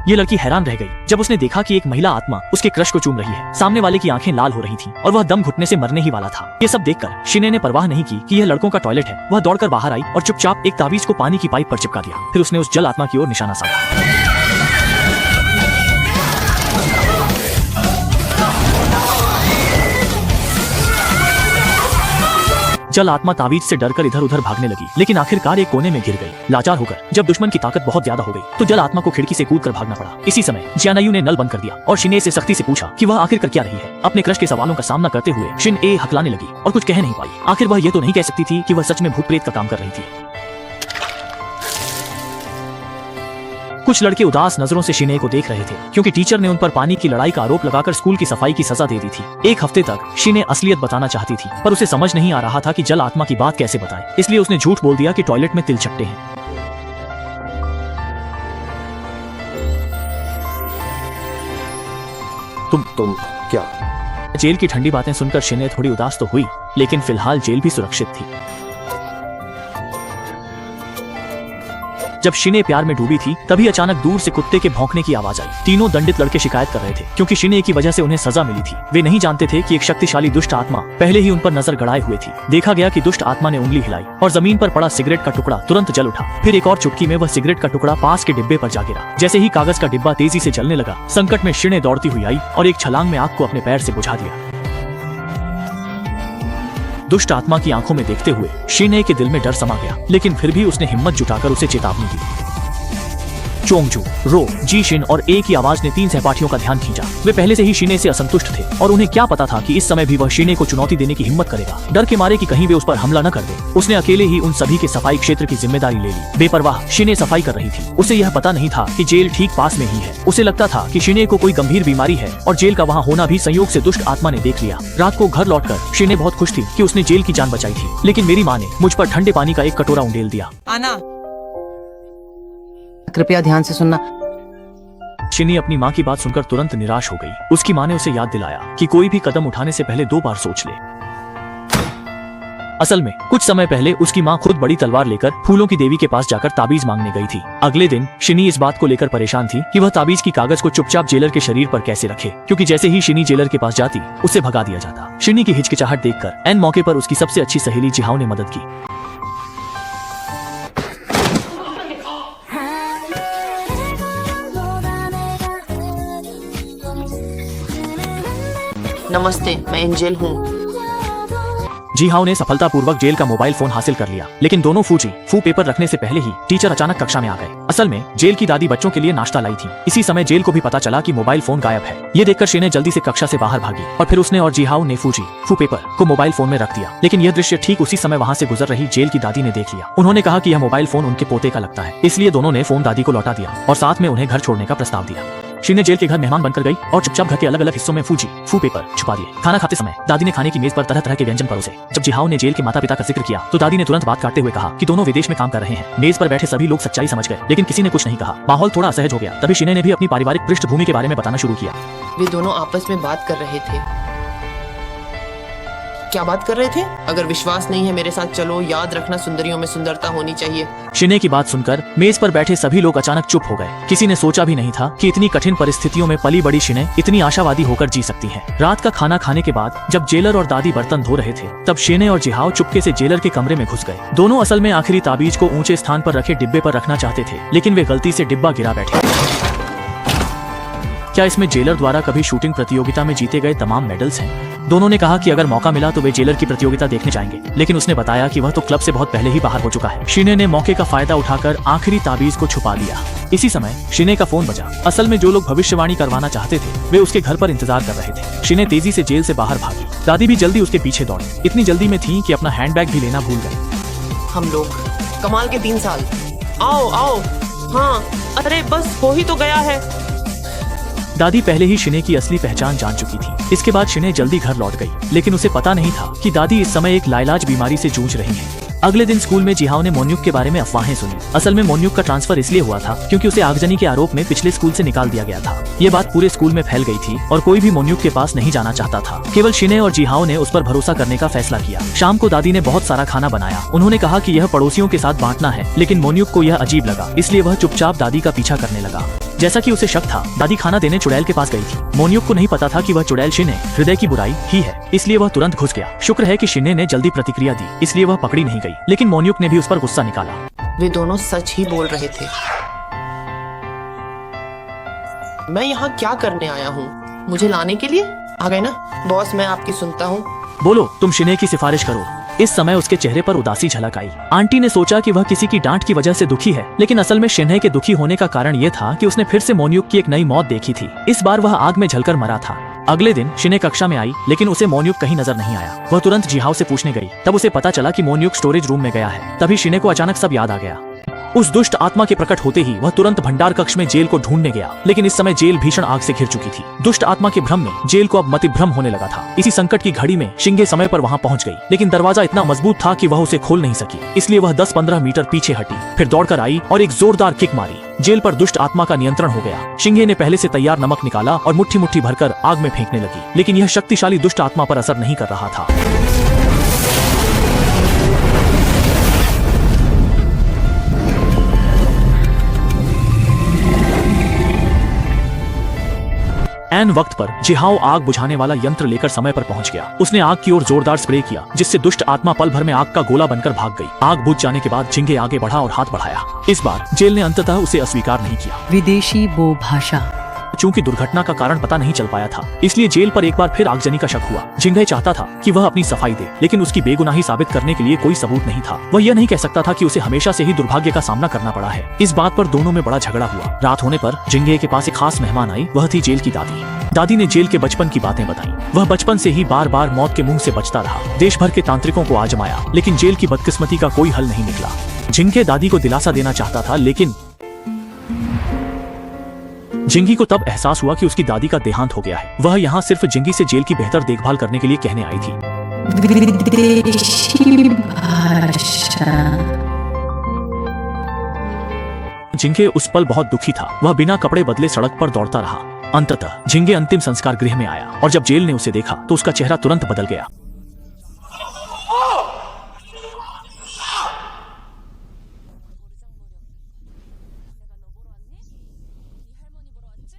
ये लड़की हैरान रह गई जब उसने देखा कि एक महिला आत्मा उसके क्रश को चूम रही है। सामने वाले की आंखें लाल हो रही थीं और वह दम घुटने से मरने ही वाला था। ये सब देखकर शिने ने परवाह नहीं की कि यह लड़कों का टॉयलेट है। वह दौड़कर बाहर आई और चुपचाप एक ताबीज को पानी की पाइप पर चिपका दिया। फिर उसने उस जल आत्मा की ओर निशाना साधा। जल आत्मा ताबीज से डरकर इधर उधर भागने लगी, लेकिन आखिरकार एक कोने में गिर गई। लाचार होकर जब दुश्मन की ताकत बहुत ज्यादा हो गई तो जल आत्मा को खिड़की से कूदकर भागना पड़ा। इसी समय जियानायु ने नल बंद कर दिया और शिने से सख्ती से पूछा कि वह आखिर कर क्या रही है। अपने क्रश के सवालों का सामना करते हुए शिन ए हकलाने लगी और कुछ कह नहीं पाई। आखिर वह ये तो नहीं कह सकती थी कि वह सच में भूत प्रेत का काम कर रही थी। कुछ लड़के उदास नजरों से शिने को देख रहे थे क्योंकि टीचर ने उन पर पानी की लड़ाई का आरोप लगाकर स्कूल की सफाई की सजा दे दी थी। एक हफ्ते तक शिने असलियत बताना चाहती थी पर उसे समझ नहीं आ रहा था कि जल आत्मा की बात कैसे बताए, इसलिए उसने झूठ बोल दिया कि टॉयलेट में तिलचट्टे हैं। तुम क्या? जेल की ठंडी बातें सुनकर शिने थोड़ी उदास तो हुई, लेकिन फिलहाल जेल भी सुरक्षित थी। जब शिने प्यार में डूबी थी तभी अचानक दूर से कुत्ते के भौंकने की आवाज आई। तीनों दंडित लड़के शिकायत कर रहे थे क्योंकि शिने की वजह से उन्हें सजा मिली थी। वे नहीं जानते थे कि एक शक्तिशाली दुष्ट आत्मा पहले ही उन पर नजर गड़ाए हुए थी। देखा गया कि दुष्ट आत्मा ने उंगली हिलाई और जमीन पर पड़ा सिगरेट का टुकड़ा तुरंत जल उठा। फिर एक और चुटकी में वह सिगरेट का टुकड़ा पास के डिब्बे पर जा गिरा। जैसे ही कागज का डिब्बा तेजी से जलने लगा, संकट में शिने दौड़ती हुई आई और एक छलांग में आग को अपने पैर से बुझा दिया। दुष्ट आत्मा की आंखों में देखते हुए शिने के दिल में डर समा गया, लेकिन फिर भी उसने हिम्मत जुटाकर उसे चेतावनी दी। चोंगजू, रो, जी शिन और ए की आवाज ने तीन सहपाठियों का ध्यान खींचा। वे पहले से ही शिने से असंतुष्ट थे और उन्हें क्या पता था कि इस समय भी वह शिने को चुनौती देने की हिम्मत करेगा। डर के मारे कि कहीं वे उस पर हमला न कर दे, उसने अकेले ही उन सभी के सफाई क्षेत्र की जिम्मेदारी ले ली। बेपरवाह शिने सफाई कर रही थी। उसे यह पता नहीं था कि जेल ठीक पास में ही है। उसे लगता था कि शिने को कोई गंभीर बीमारी है और जेल का वहाँ होना भी संयोग से दुष्ट आत्मा ने देख लिया। रात को घर लौटकर शिने बहुत खुश थी कि उसने जेल की जान बचाई थी, लेकिन मेरी माँ ने मुझ पर ठंडे पानी का एक कटोरा उंडेल दिया। आना, कृपया ध्यान से सुनना। शिनी अपनी माँ की बात सुनकर तुरंत निराश हो गई। उसकी माँ ने उसे याद दिलाया कि कोई भी कदम उठाने से पहले 2 बार सोच ले। असल में कुछ समय पहले उसकी माँ खुद बड़ी तलवार लेकर फूलों की देवी के पास जाकर ताबीज मांगने गई थी। अगले दिन शिनी इस बात को लेकर परेशान थी कि वह ताबीज की कागज को चुपचाप जेलर के शरीर पर कैसे रखे, क्योंकि जैसे ही शिनी जेलर के पास जाती उसे भगा दिया जाता। शिनी की हिचकिचाहट देखकर एन मौके पर उसकी सबसे अच्छी सहेली जिहाओ ने मदद की। नमस्ते, मैं एंजेल हूँ। जिहाओ ने सफलतापूर्वक जेल का मोबाइल फोन हासिल कर लिया, लेकिन दोनों फू पेपर रखने से पहले ही टीचर अचानक कक्षा में आ गए। असल में जेल की दादी बच्चों के लिए नाश्ता लाई थी। इसी समय जेल को भी पता चला कि मोबाइल फोन गायब है। ये देखकर शिने जल्दी से कक्षा से बाहर भागी और फिर उसने और जिहाओ ने फू पेपर को मोबाइल फोन में रख दिया। लेकिन यह दृश्य ठीक उसी समय वहाँ से गुजर रही जेल की दादी ने देख लिया। उन्होंने कहा कि यह मोबाइल फोन उनके पोते का लगता है, इसलिए दोनों ने फोन दादी को लौटा दिया और साथ में उन्हें घर छोड़ने का प्रस्ताव दिया। शिने जेल के घर मेहमान बनकर गई और चुपचाप घर के अलग अलग हिस्सों में फू पेपर छुपा दिए। खाना खाते समय दादी ने खाने की मेज पर तरह तरह के व्यंजन परोसे। जब जिहाओ ने जेल के माता पिता का जिक्र किया तो दादी ने तुरंत बात काटते हुए कहा कि दोनों विदेश में काम कर रहे हैं। मेज पर बैठे सभी लोग सच्चाई समझ गए, लेकिन किसी ने कुछ नहीं कहा। माहौल थोड़ा असहज हो गया। तभी शिने ने भी अपनी पारिवारिक पृष्ठभूमि के बारे में बताना शुरू किया। वे दोनों आपस में बात कर रहे थे। क्या बात कर रहे थे? अगर विश्वास नहीं है मेरे साथ चलो, याद रखना सुंदरियों में सुंदरता होनी चाहिए। शिने की बात सुनकर मेज पर बैठे सभी लोग अचानक चुप हो गए। किसी ने सोचा भी नहीं था कि इतनी कठिन परिस्थितियों में पली बड़ी शिने इतनी आशावादी होकर जी सकती हैं। रात का खाना खाने के बाद जब जेलर और दादी बर्तन धो रहे थे तब शिने और जिहाओ चुपके से जेलर के कमरे में घुस गए। दोनों असल में आखिरी ताबीज को ऊंचे स्थान पर रखे डिब्बे पर रखना चाहते थे, लेकिन वे गलती से डिब्बा गिरा बैठे। क्या इसमें जेलर द्वारा कभी शूटिंग प्रतियोगिता में जीते गए तमाम मेडल्स हैं? दोनों ने कहा कि अगर मौका मिला तो वे जेलर की प्रतियोगिता देखने जाएंगे, लेकिन उसने बताया कि वह तो क्लब से बहुत पहले ही बाहर हो चुका है। शिने ने मौके का फायदा उठाकर आखिरी ताबीज को छुपा दिया। इसी समय शिने का फोन बजा। असल में जो लोग भविष्यवाणी करवाना चाहते थे वे उसके घर पर इंतजार कर रहे थे। शिने तेजी से जेल से बाहर भागी। दादी भी जल्दी उसके पीछे दौड़ी। इतनी जल्दी में थी कि अपना हैंडबैग भी लेना भूल गए। हम लोग कमाल के 3 साल। आओ आओ। हाँ, अरे बस हो ही तो गया है। दादी पहले ही शिने की असली पहचान जान चुकी थी। इसके बाद शिने जल्दी घर लौट गई, लेकिन उसे पता नहीं था कि दादी इस समय एक लाइलाज बीमारी से जूझ रही है। अगले दिन स्कूल में जिहाओ ने मोन्युक के बारे में अफवाहें सुनी। असल में मोन्युक का ट्रांसफर इसलिए हुआ था क्योंकि उसे आगजनी के आरोप में पिछले स्कूल से निकाल दिया गया था। ये बात पूरे स्कूल में फैल गई थी और कोई भी मोन्युक के पास नहीं जाना चाहता था। केवल शिने और जिहाओ ने उस पर भरोसा करने का फैसला किया। शाम को दादी ने बहुत सारा खाना बनाया। उन्होंने कहा कि यह पड़ोसियों के साथ बांटना है, लेकिन मोन्युक को यह अजीब लगा, इसलिए वह चुपचाप दादी का पीछा करने लगा। जैसा कि उसे शक था, दादी खाना देने चुड़ैल के पास गई थी। मोन्युक को नहीं पता था कि वह चुड़ैल शिने हृदय की बुराई ही है, इसलिए वह तुरंत घुस गया। शुक्र है कि शिने ने जल्दी प्रतिक्रिया दी, इसलिए वह पकड़ी नहीं गई। लेकिन मोन्युक ने भी उस पर गुस्सा निकाला। वे दोनों सच ही बोल रहे थे। मैं यहाँ क्या करने आया हूँ? मुझे लाने के लिए आ गए ना? बॉस, मैं आपकी सुनता हूँ। बोलो, तुम शिने की सिफारिश करो। इस समय उसके चेहरे पर उदासी झलक आई। आंटी ने सोचा कि वह किसी की डांट की वजह से दुखी है, लेकिन असल में शिन्हे के दुखी होने का कारण ये था कि उसने फिर से मोन्युक की एक नई मौत देखी थी। इस बार वह आग में जलकर मरा था। अगले दिन शिने कक्षा में आई, लेकिन उसे मोन्युक कहीं नजर नहीं आया। वह तुरंत जिहाओ से पूछने गई। तब उसे पता चला कि मोन्युक स्टोरेज रूम में गया है। तभी शिने को अचानक सब याद आ गया। उस दुष्ट आत्मा के प्रकट होते ही वह तुरंत भंडार कक्ष में जेल को ढूंढने गया, लेकिन इस समय जेल भीषण आग से घिर चुकी थी। दुष्ट आत्मा के भ्रम में जेल को अब मतिभ्रम होने लगा था। इसी संकट की घड़ी में शिंगे समय पर वहां पहुंच गई, लेकिन दरवाजा इतना मजबूत था कि वह उसे खोल नहीं सकी। इसलिए वह 10-15 मीटर पीछे हटी, फिर दौड़कर आई और एक जोरदार किक मारी। जेल पर दुष्ट आत्मा का नियंत्रण हो गया। शिंगे ने पहले से तैयार नमक निकाला और मुट्ठी मुट्ठी भरकर आग में फेंकने लगी, लेकिन यह शक्तिशाली दुष्ट आत्मा पर असर नहीं कर रहा था। ऐन वक्त पर जिहाओ आग बुझाने वाला यंत्र लेकर समय पर पहुंच गया। उसने आग की ओर जोरदार स्प्रे किया, जिससे दुष्ट आत्मा पल भर में आग का गोला बनकर भाग गई। आग बुझ जाने के बाद जिंगे आगे बढ़ा और हाथ बढ़ाया। इस बार जेल ने अंततः उसे अस्वीकार नहीं किया। विदेशी बोभाषा। चूंकि दुर्घटना का कारण पता नहीं चल पाया था, इसलिए जेल पर एक बार फिर आगजनी का शक हुआ। जिंगे चाहता था कि वह अपनी सफाई दे, लेकिन उसकी बेगुनाही साबित करने के लिए कोई सबूत नहीं था। वह यह नहीं कह सकता था कि उसे हमेशा से ही दुर्भाग्य का सामना करना पड़ा है। इस बात पर दोनों में बड़ा झगड़ा हुआ। रात होने पर जिंगे के पास एक खास मेहमान आई। वह थी जेल की दादी। दादी ने जेल के बचपन की बातें बताई। वह बचपन से ही बार बार मौत के मुंह से बचता रहा। देश भर के तांत्रिकों को आजमाया, लेकिन जेल की बदकिस्मती का कोई हल नहीं निकला। जिंगे दादी को दिलासा देना चाहता था, लेकिन जिंगी को तब एहसास हुआ कि उसकी दादी का देहांत हो गया है। वह यहाँ सिर्फ जिंगी से जेल की बेहतर देखभाल करने के लिए कहने आई थी। विदेशी भाषा। जिंगे उस पल बहुत दुखी था। वह बिना कपड़े बदले सड़क पर दौड़ता रहा। अंततः जिंगे अंतिम संस्कार गृह में आया, और जब जेल ने उसे देखा तो उसका चेहरा तुरंत बदल गया। 네 할머니 보러 왔지?